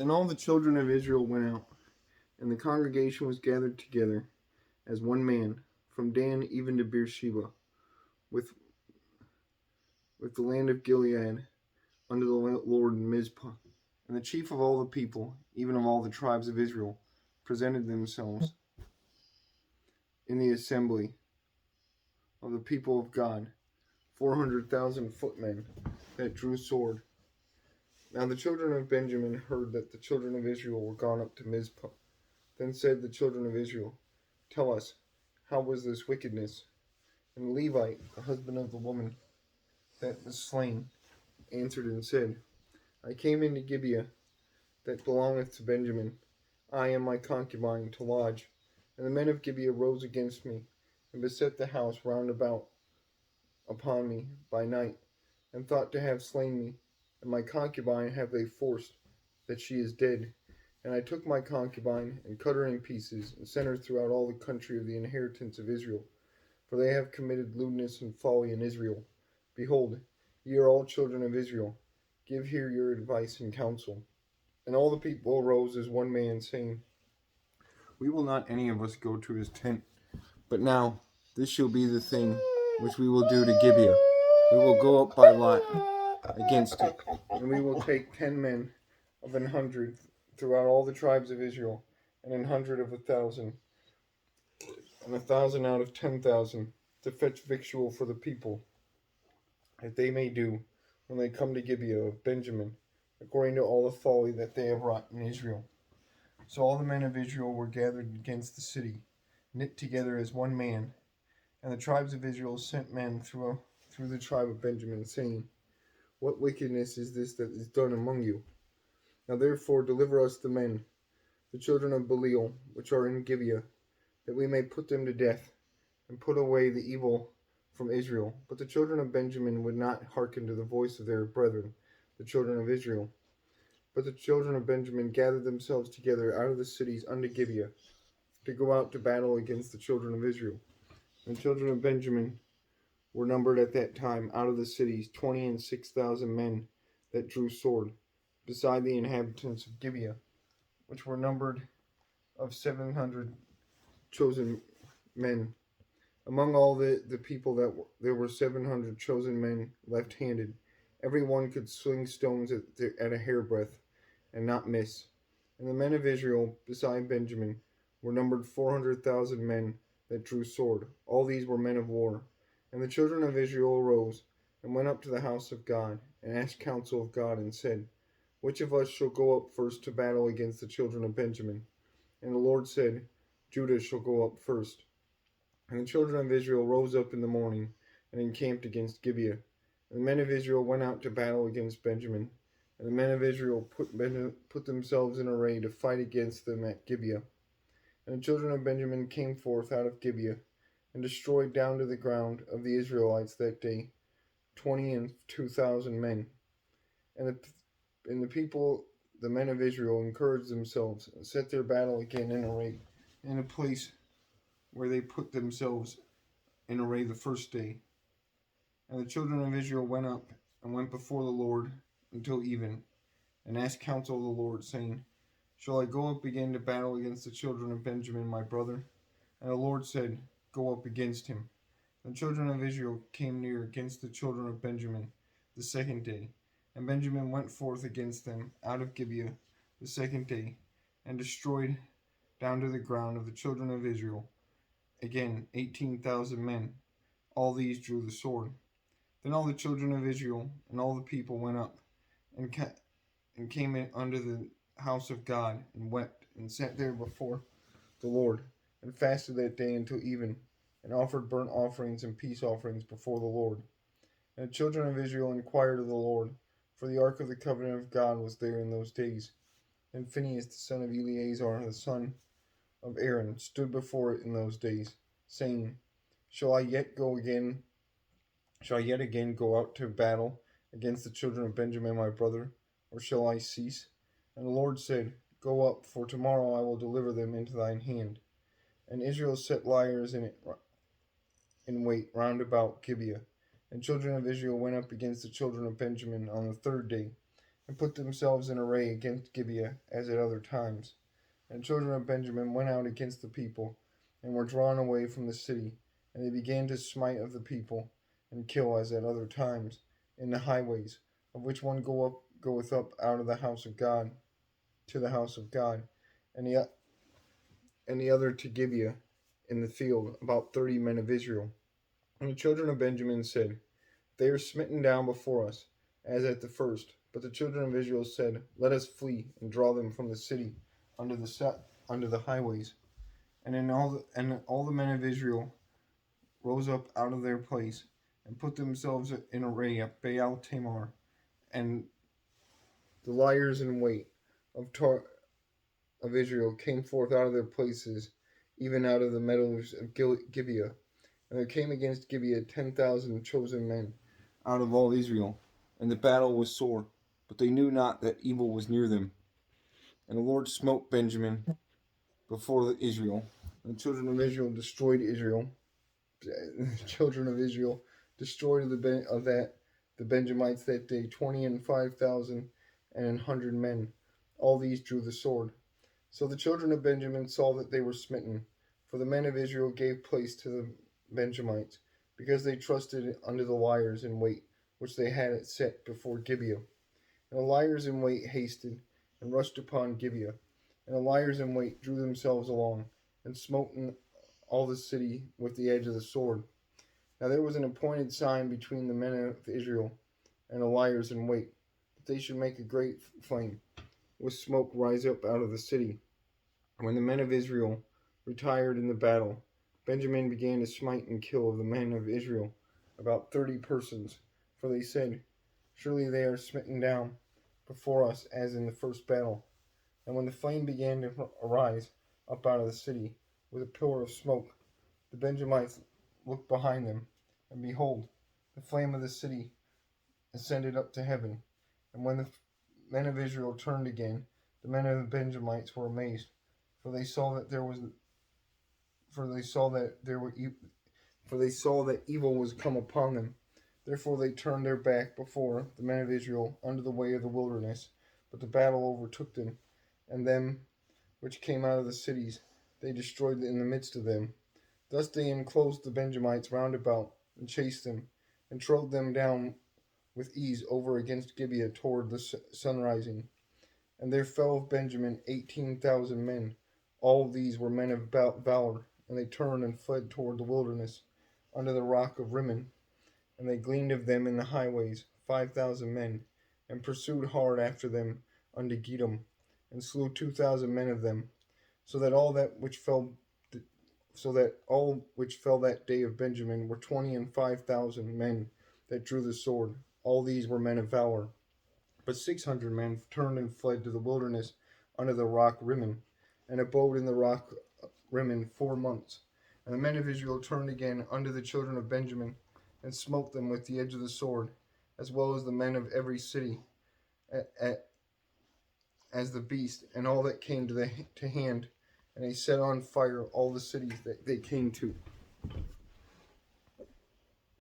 Then all the children of Israel went out, and the congregation was gathered together as one man, from Dan even to Beersheba, with the land of Gilead, unto the Lord in Mizpah. And the chief of all the people, even of all the tribes of Israel, presented themselves in the assembly of the people of God, 400,000 footmen that drew sword. Now the children of Benjamin heard that the children of Israel were gone up to Mizpah. Then said the children of Israel, Tell us, how was this wickedness? And the Levite, the husband of the woman that was slain, answered and said, I came into Gibeah, that belongeth to Benjamin, I and my concubine, to lodge. And the men of Gibeah rose against me, and beset the house round about upon me by night, and thought to have slain me. And my concubine have they forced, that she is dead. And I took my concubine, and cut her in pieces, and sent her throughout all the country of the inheritance of Israel. For they have committed lewdness and folly in Israel. Behold, ye are all children of Israel. Give here your advice and counsel. And all the people arose as one man, saying, We will not any of us go to his tent. But now this shall be the thing which we will do to Gibeah. We will go up by lot against it, and we will take 10 men of 100 throughout all the tribes of Israel, and 100 of 1,000, and 1,000 out of 10,000, to fetch victual for the people, that they may do when they come to Gibeah of Benjamin, according to all the folly that they have wrought in Israel. So all the men of Israel were gathered against the city, knit together as one man. And the tribes of Israel sent men through the tribe of Benjamin, saying, What wickedness is this that is done among you? Now therefore deliver us the men, the children of Belial, which are in Gibeah, that we may put them to death, and put away the evil from Israel. But the children of Benjamin would not hearken to the voice of their brethren, the children of Israel. But the children of Benjamin gathered themselves together out of the cities unto Gibeah, to go out to battle against the children of Israel. And the children of Benjamin were numbered at that time out of the cities 26,000 men that drew sword, beside the inhabitants of Gibeah, which were numbered of 700 chosen men. Among all the people there were 700 chosen men left-handed. Every one could sling stones at a hairbreadth, and not miss. And the men of Israel, beside Benjamin, were numbered 400,000 men that drew sword. All these were men of war. And the children of Israel arose, and went up to the house of God, and asked counsel of God, and said, Which of us shall go up first to battle against the children of Benjamin? And the Lord said, Judah shall go up first. And the children of Israel rose up in the morning, and encamped against Gibeah. And the men of Israel went out to battle against Benjamin. And the men of Israel put themselves in array to fight against them at Gibeah. And the children of Benjamin came forth out of Gibeah, and destroyed down to the ground of the Israelites that day 22,000 men. And the people, the men of Israel, encouraged themselves, and set their battle again in array, in a place where they put themselves in array the first day. And the children of Israel went up, and went before the Lord until even, and asked counsel of the Lord, saying, Shall I go up again to battle against the children of Benjamin my brother? And the Lord said, Go up against him. The children of Israel came near against the children of Benjamin the second day. And Benjamin went forth against them out of Gibeah the second day, and destroyed down to the ground of the children of Israel again 18,000 men. All these drew the sword. Then all the children of Israel and all the people went up, and came in under the house of God, and wept, and sat there before the Lord, and fasted that day until even, and offered burnt offerings and peace offerings before the Lord. And the children of Israel inquired of the Lord, for the ark of the covenant of God was there in those days. And Phinehas the son of Eleazar, the son of Aaron, stood before it in those days, saying, Shall I yet again go out to battle against the children of Benjamin my brother, or shall I cease? And the Lord said, Go up, for tomorrow I will deliver them into thine hand. And Israel set liers in wait round about Gibeah. And children of Israel went up against the children of Benjamin on the third day, and put themselves in array against Gibeah as at other times. And the children of Benjamin went out against the people, and were drawn away from the city, and they began to smite of the people, and kill as at other times, in the highways, of which one goeth up out of the house of God to the house of God, and the other to Gibeah in the field, about 30 men of Israel. And the children of Benjamin said, They are smitten down before us, as at the first. But the children of Israel said, Let us flee, and draw them from the city under the highways. And all the men of Israel rose up out of their place, and put themselves in array at Baal Tamar, and the liers in wait of Israel came forth out of their places, even out of the meadows of Gibeah. And there came against Gibeah 10,000 chosen men out of all Israel. And the battle was sore, but they knew not that evil was near them. And the Lord smote Benjamin before Israel. And the children of Israel destroyed Israel. The children of Israel destroyed the Benjamites that day, 20 and 5,000 and 100 men. All these drew the sword. So the children of Benjamin saw that they were smitten, for the men of Israel gave place to the Benjamites, because they trusted unto the liers in wait, which they had set before Gibeah. And the liers in wait hasted, and rushed upon Gibeah. And the liers in wait drew themselves along, and smote all the city with the edge of the sword. Now there was an appointed sign between the men of Israel and the liers in wait, that they should make a great flame, with smoke rise up out of the city. When the men of Israel retired in the battle, Benjamin began to smite and kill of the men of Israel about 30 persons, for they said, Surely they are smitten down before us as in the first battle. And when the flame began to arise up out of the city with a pillar of smoke, the Benjamites looked behind them, and behold, the flame of the city ascended up to heaven. And when the men of Israel turned again, the men of the Benjamites were amazed, for they saw that evil was come upon them. Therefore they turned their back before the men of Israel unto the way of the wilderness. But the battle overtook them, and them which came out of the cities they destroyed in the midst of them. Thus they enclosed the Benjamites round about, and chased them, and trode them down with ease over against Gibeah toward the sunrising. And there fell of Benjamin 18,000 men. All these were men of valor, and they turned and fled toward the wilderness, under the rock of Rimmon. And they gleaned of them in the highways 5,000 men, and pursued hard after them unto Gidom, and slew 2,000 men of them, so that all which fell that day of Benjamin were 20 and 5,000 men that drew the sword. All these were men of valor. But 600 men turned and fled to the wilderness under the rock Rimmon, and abode in the rock Rimmon 4 months. And the men of Israel turned again unto the children of Benjamin, and smote them with the edge of the sword, as well as the men of every city, as the beast, and all that came to hand. And they set on fire all the cities that they came to.